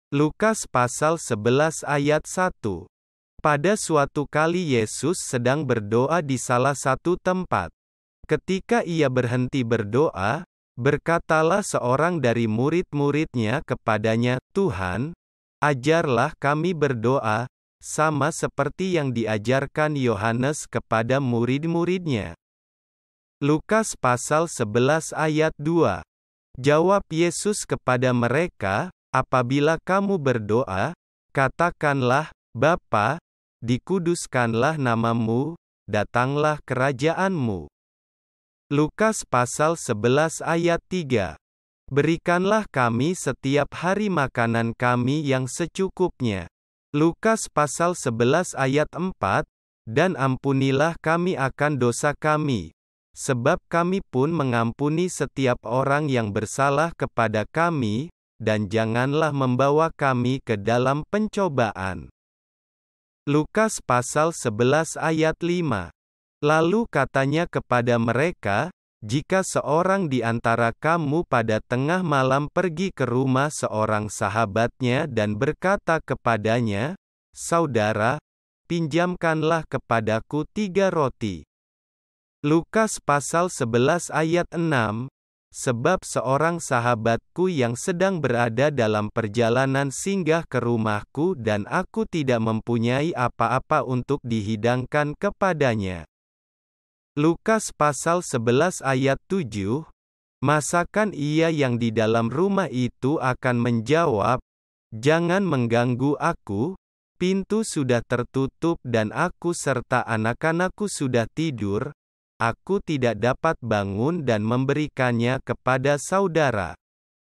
Lukas pasal 11 ayat 1. Pada suatu kali Yesus sedang berdoa di salah satu tempat. Ketika ia berhenti berdoa, berkatalah seorang dari murid-muridnya kepadanya, "Tuhan, ajarlah kami berdoa, sama seperti yang diajarkan Yohanes kepada murid-muridnya." Lukas pasal 11 ayat 2. Jawab Yesus kepada mereka, "Apabila kamu berdoa, katakanlah, Bapa, dikuduskanlah namamu, datanglah kerajaanmu." Lukas pasal 11 ayat 3. Berikanlah kami setiap hari makanan kami yang secukupnya. Lukas pasal 11 ayat 4. Dan ampunilah kami akan dosa kami, sebab kami pun mengampuni setiap orang yang bersalah kepada kami, dan janganlah membawa kami ke dalam pencobaan. Lukas pasal 11 ayat 5. Lalu katanya kepada mereka, "Jika seorang di antara kamu pada tengah malam pergi ke rumah seorang sahabatnya dan berkata kepadanya, 'Saudara, pinjamkanlah kepadaku 3 roti.' Lukas pasal 11 ayat 6. Sebab seorang sahabatku yang sedang berada dalam perjalanan singgah ke rumahku dan aku tidak mempunyai apa-apa untuk dihidangkan kepadanya." Lukas pasal 11 ayat 7. Masakan ia yang di dalam rumah itu akan menjawab, "Jangan mengganggu aku, pintu sudah tertutup dan aku serta anak-anakku sudah tidur, aku tidak dapat bangun dan memberikannya kepada saudara."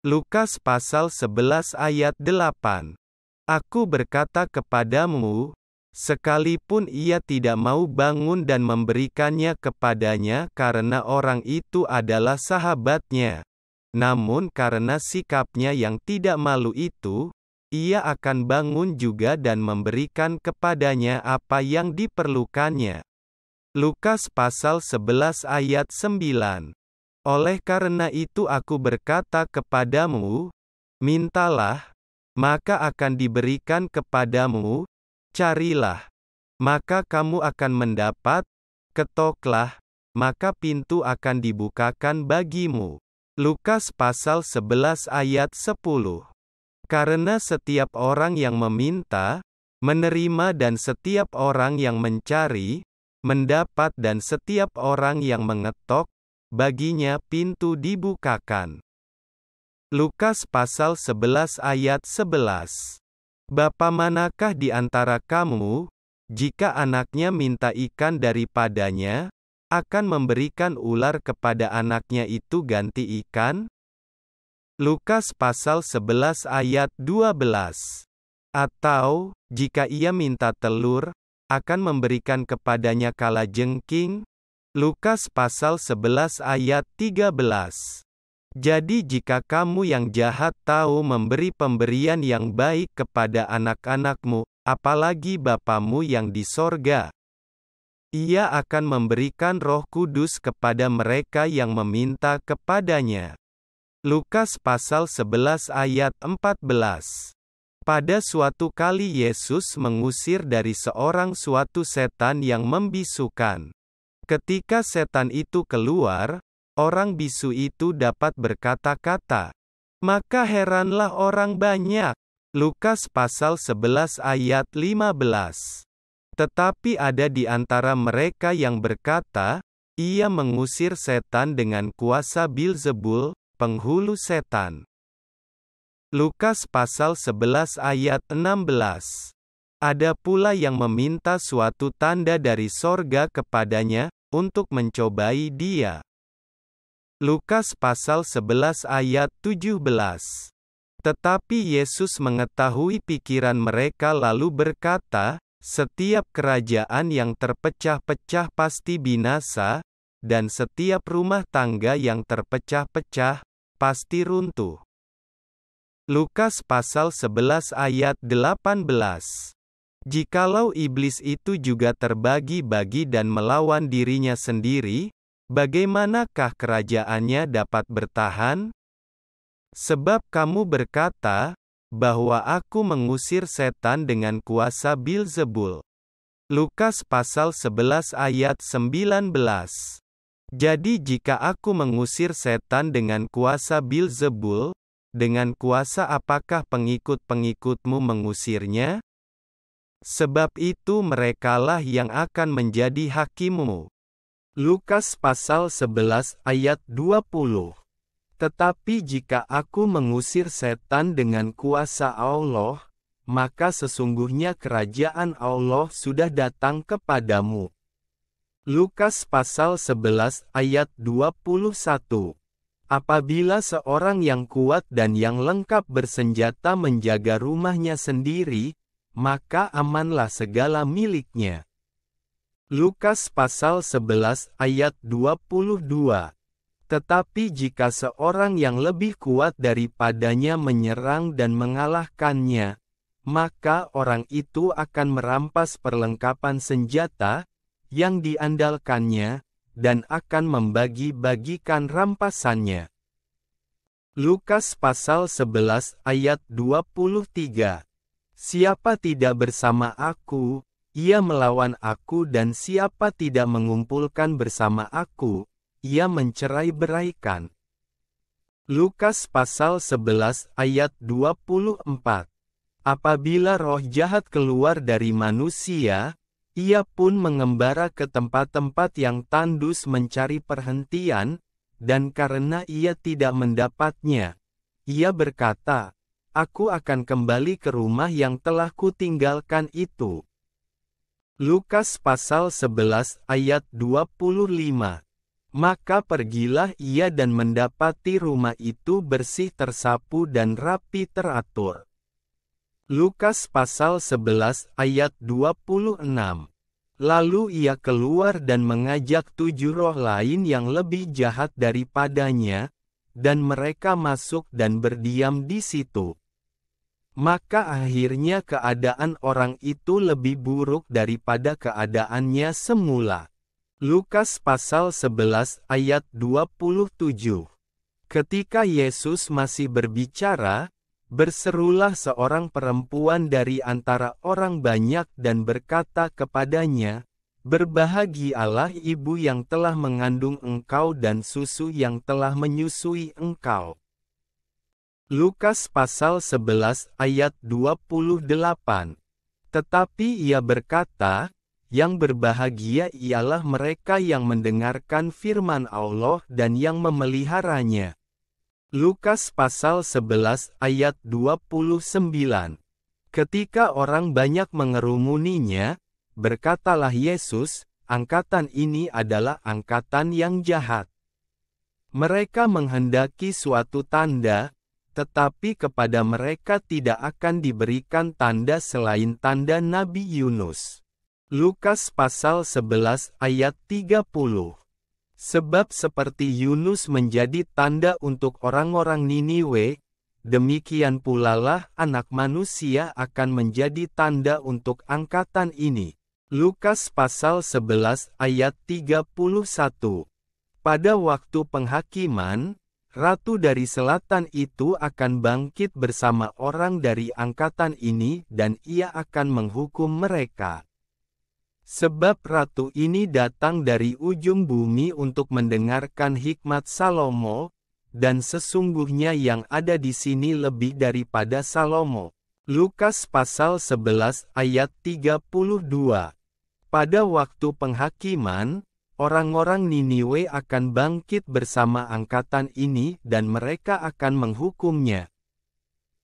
Lukas pasal 11 ayat 8. Aku berkata kepadamu, sekalipun ia tidak mau bangun dan memberikannya kepadanya karena orang itu adalah sahabatnya, namun karena sikapnya yang tidak malu itu, ia akan bangun juga dan memberikan kepadanya apa yang diperlukannya. Lukas pasal 11 ayat 9. Oleh karena itu aku berkata kepadamu, mintalah, maka akan diberikan kepadamu, carilah, maka kamu akan mendapat, ketoklah, maka pintu akan dibukakan bagimu. Lukas pasal 11 ayat 10. Karena setiap orang yang meminta, menerima, dan setiap orang yang mencari, mendapat, dan setiap orang yang mengetok, baginya pintu dibukakan. Lukas pasal 11 ayat 11. Bapa manakah di antara kamu, jika anaknya minta ikan daripadanya, akan memberikan ular kepada anaknya itu ganti ikan? Lukas pasal 11 ayat 12. Atau, jika ia minta telur, akan memberikan kepadanya kalajengking? Lukas pasal 11 ayat 13. Jadi jika kamu yang jahat tahu memberi pemberian yang baik kepada anak-anakmu, apalagi Bapamu yang di sorga, Ia akan memberikan Roh Kudus kepada mereka yang meminta kepadanya. Lukas pasal 11 ayat 14. Pada suatu kali Yesus mengusir dari seorang suatu setan yang membisukan. Ketika setan itu keluar, orang bisu itu dapat berkata-kata. Maka heranlah orang banyak. Lukas pasal 11 ayat 15. Tetapi ada di antara mereka yang berkata, ia mengusir setan dengan kuasa Bilzebul, penghulu setan. Lukas pasal 11 ayat 16. Ada pula yang meminta suatu tanda dari sorga kepadanya, untuk mencobai dia. Lukas pasal 11 ayat 17. Tetapi Yesus mengetahui pikiran mereka lalu berkata, setiap kerajaan yang terpecah-pecah pasti binasa, dan setiap rumah tangga yang terpecah-pecah, pasti runtuh. Lukas pasal 11 ayat 18. Jikalau iblis itu juga terbagi-bagi dan melawan dirinya sendiri, bagaimanakah kerajaannya dapat bertahan? Sebab kamu berkata, bahwa aku mengusir setan dengan kuasa Beelzebul. Lukas pasal 11 ayat 19. Jadi jika aku mengusir setan dengan kuasa Beelzebul, dengan kuasa apakah pengikut-pengikutmu mengusirnya? Sebab itu merekalah yang akan menjadi hakimmu. Lukas pasal 11 ayat 20. Tetapi jika aku mengusir setan dengan kuasa Allah, maka sesungguhnya kerajaan Allah sudah datang kepadamu. Lukas pasal 11 ayat 21. Apabila seorang yang kuat dan yang lengkap bersenjata menjaga rumahnya sendiri, maka amanlah segala miliknya. Lukas pasal 11 ayat 22. Tetapi jika seorang yang lebih kuat daripadanya menyerang dan mengalahkannya, maka orang itu akan merampas perlengkapan senjata yang diandalkannya, dan akan membagi-bagikan rampasannya. Lukas pasal 11 ayat 23. Siapa tidak bersama aku, ia melawan aku, dan siapa tidak mengumpulkan bersama aku, ia mencerai-beraikan. Lukas pasal 11 ayat 24. Apabila roh jahat keluar dari manusia, ia pun mengembara ke tempat-tempat yang tandus mencari perhentian, dan karena ia tidak mendapatnya, ia berkata, "Aku akan kembali ke rumah yang telah kutinggalkan itu." Lukas pasal 11 ayat 25. Maka pergilah ia dan mendapati rumah itu bersih tersapu dan rapi teratur. Lukas pasal 11 ayat 26. Lalu ia keluar dan mengajak 7 roh lain yang lebih jahat daripadanya, dan mereka masuk dan berdiam di situ. Maka akhirnya keadaan orang itu lebih buruk daripada keadaannya semula. Lukas pasal 11 ayat 27. Ketika Yesus masih berbicara, berserulah seorang perempuan dari antara orang banyak dan berkata kepadanya, "Berbahagialah ibu yang telah mengandung engkau dan susu yang telah menyusui engkau." Lukas pasal 11 ayat 28. Tetapi ia berkata, "Yang berbahagia ialah mereka yang mendengarkan firman Allah dan yang memeliharanya." Lukas pasal 11 ayat 29. Ketika orang banyak mengerumuninya, berkatalah Yesus, "Angkatan ini adalah angkatan yang jahat. Mereka menghendaki suatu tanda, tetapi kepada mereka tidak akan diberikan tanda selain tanda Nabi Yunus." Lukas pasal 11 ayat 30. Sebab seperti Yunus menjadi tanda untuk orang-orang Niniwe, demikian pulalah Anak Manusia akan menjadi tanda untuk angkatan ini. Lukas pasal 11 ayat 31. Pada waktu penghakiman, ratu dari selatan itu akan bangkit bersama orang dari angkatan ini dan ia akan menghukum mereka. Sebab ratu ini datang dari ujung bumi untuk mendengarkan hikmat Salomo, dan sesungguhnya yang ada di sini lebih daripada Salomo. Lukas pasal 11 ayat 32. Pada waktu penghakiman, orang-orang Niniwe akan bangkit bersama angkatan ini dan mereka akan menghukumnya.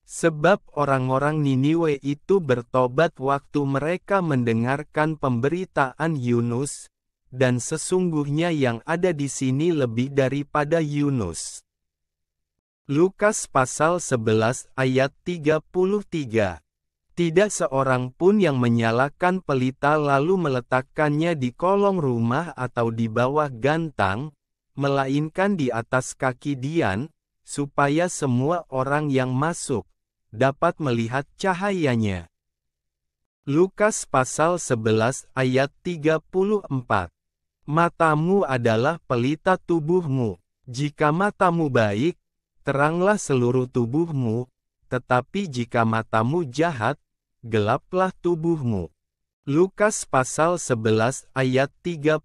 Sebab orang-orang Niniwe itu bertobat waktu mereka mendengarkan pemberitaan Yunus, dan sesungguhnya yang ada di sini lebih daripada Yunus. Lukas pasal 11 ayat 33. Tidak seorang pun yang menyalakan pelita lalu meletakkannya di kolong rumah atau di bawah gantang, melainkan di atas kaki dian, supaya semua orang yang masuk dapat melihat cahayanya. Lukas pasal 11 ayat 34. Matamu adalah pelita tubuhmu. Jika matamu baik, teranglah seluruh tubuhmu, tetapi jika matamu jahat, gelaplah tubuhmu. Lukas pasal 11 ayat 35.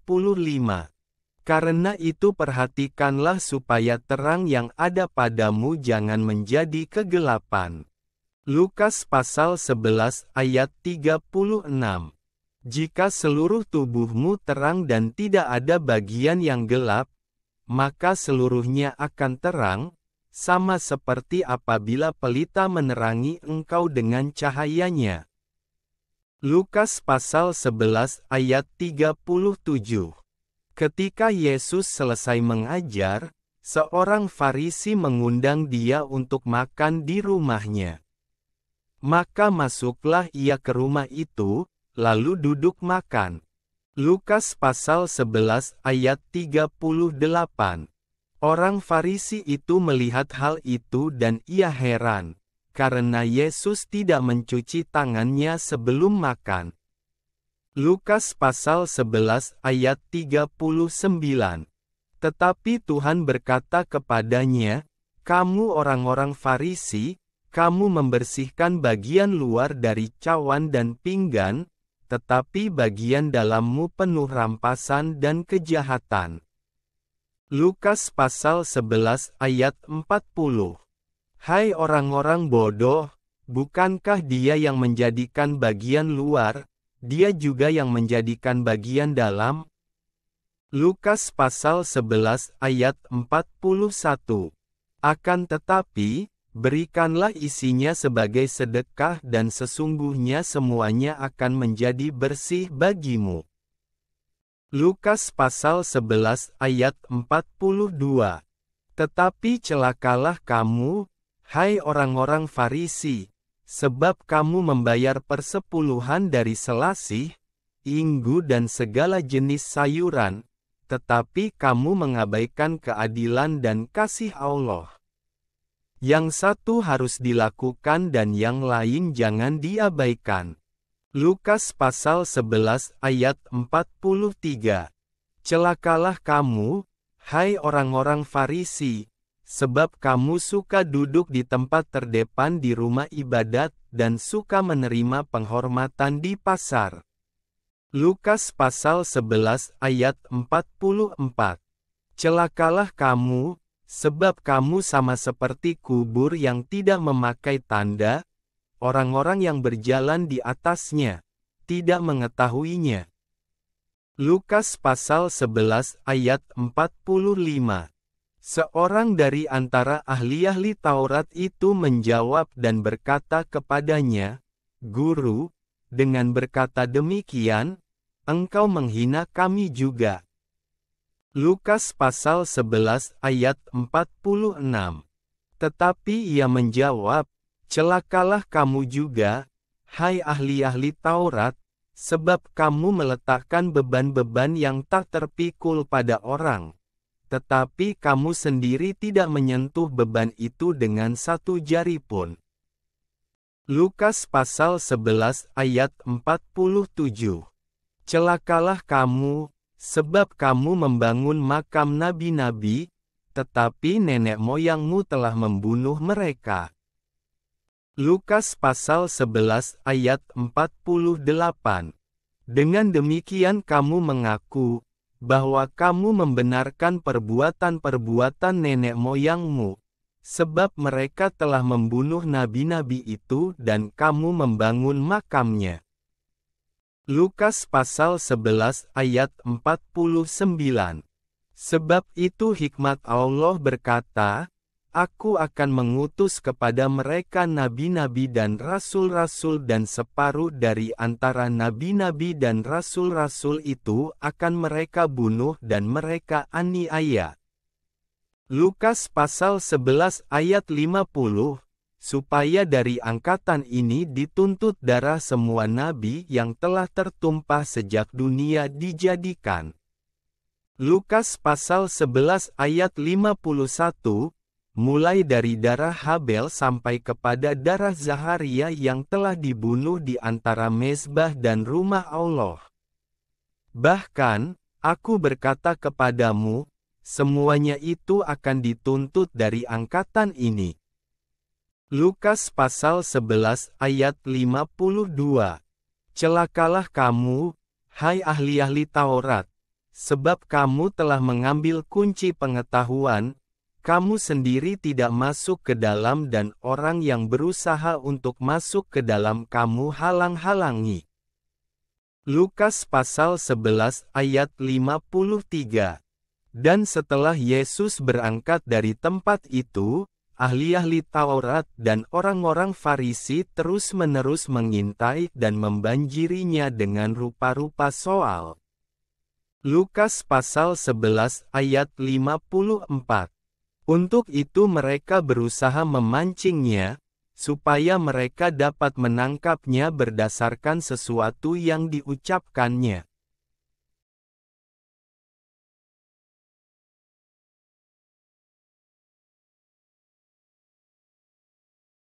Karena itu perhatikanlah supaya terang yang ada padamu jangan menjadi kegelapan. Lukas pasal 11 ayat 36. Jika seluruh tubuhmu terang dan tidak ada bagian yang gelap, maka seluruhnya akan terang, sama seperti apabila pelita menerangi engkau dengan cahayanya. Lukas pasal 11 ayat 37. Ketika Yesus selesai mengajar, seorang Farisi mengundang dia untuk makan di rumahnya. Maka masuklah ia ke rumah itu, lalu duduk makan. Lukas pasal 11 ayat 38. Orang Farisi itu melihat hal itu dan ia heran, karena Yesus tidak mencuci tangannya sebelum makan. Lukas pasal 11 ayat 39. Tetapi Tuhan berkata kepadanya, "Kamu orang-orang Farisi, kamu membersihkan bagian luar dari cawan dan pinggan, tetapi bagian dalammu penuh rampasan dan kejahatan." Lukas pasal 11 ayat 40. Hai orang-orang bodoh, bukankah Dia yang menjadikan bagian luar, Dia juga yang menjadikan bagian dalam? Lukas pasal 11 ayat 41. Akan tetapi, berikanlah isinya sebagai sedekah dan sesungguhnya semuanya akan menjadi bersih bagimu. Lukas pasal 11 ayat 42. Tetapi celakalah kamu, hai orang-orang Farisi, sebab kamu membayar persepuluhan dari selasih, inggu dan segala jenis sayuran, tetapi kamu mengabaikan keadilan dan kasih Allah. Yang satu harus dilakukan dan yang lain jangan diabaikan. Lukas pasal 11 ayat 43. Celakalah kamu, hai orang-orang Farisi, sebab kamu suka duduk di tempat terdepan di rumah ibadat dan suka menerima penghormatan di pasar. Lukas pasal 11 ayat 44. Celakalah kamu, sebab kamu sama seperti kubur yang tidak memakai tanda, orang-orang yang berjalan di atasnya tidak mengetahuinya. Lukas pasal 11 ayat 45. Seorang dari antara ahli-ahli Taurat itu menjawab dan berkata kepadanya, "Guru, dengan berkata demikian, engkau menghina kami juga." Lukas pasal 11 ayat 46. Tetapi ia menjawab, "Celakalah kamu juga, hai ahli-ahli Taurat, sebab kamu meletakkan beban-beban yang tak terpikul pada orang. Tetapi kamu sendiri tidak menyentuh beban itu dengan satu jari pun." Lukas pasal 11 ayat 47. Celakalah kamu, sebab kamu membangun makam nabi-nabi, tetapi nenek moyangmu telah membunuh mereka. Lukas pasal 11 ayat 48. Dengan demikian kamu mengaku bahwa kamu membenarkan perbuatan-perbuatan nenek moyangmu, sebab mereka telah membunuh nabi-nabi itu dan kamu membangun makamnya. Lukas pasal 11 ayat 49. Sebab itu hikmat Allah berkata, "Aku akan mengutus kepada mereka nabi-nabi dan rasul-rasul dan separuh dari antara nabi-nabi dan rasul-rasul itu akan mereka bunuh dan mereka aniaya." Lukas pasal 11 ayat 50, supaya dari angkatan ini dituntut darah semua nabi yang telah tertumpah sejak dunia dijadikan. Lukas pasal 11 ayat 51, mulai dari darah Habel sampai kepada darah Zaharia yang telah dibunuh di antara mezbah dan rumah Allah. Bahkan, aku berkata kepadamu, semuanya itu akan dituntut dari angkatan ini. Lukas pasal 11 ayat 52. Celakalah kamu, hai ahli-ahli Taurat, sebab kamu telah mengambil kunci pengetahuan, kamu sendiri tidak masuk ke dalam dan orang yang berusaha untuk masuk ke dalam kamu halang-halangi. Lukas pasal 11 ayat 53. Dan setelah Yesus berangkat dari tempat itu, ahli-ahli Taurat dan orang-orang Farisi terus-menerus mengintai dan membanjirinya dengan rupa-rupa soal. Lukas pasal 11 ayat 54. Untuk itu mereka berusaha memancingnya, supaya mereka dapat menangkapnya berdasarkan sesuatu yang diucapkannya.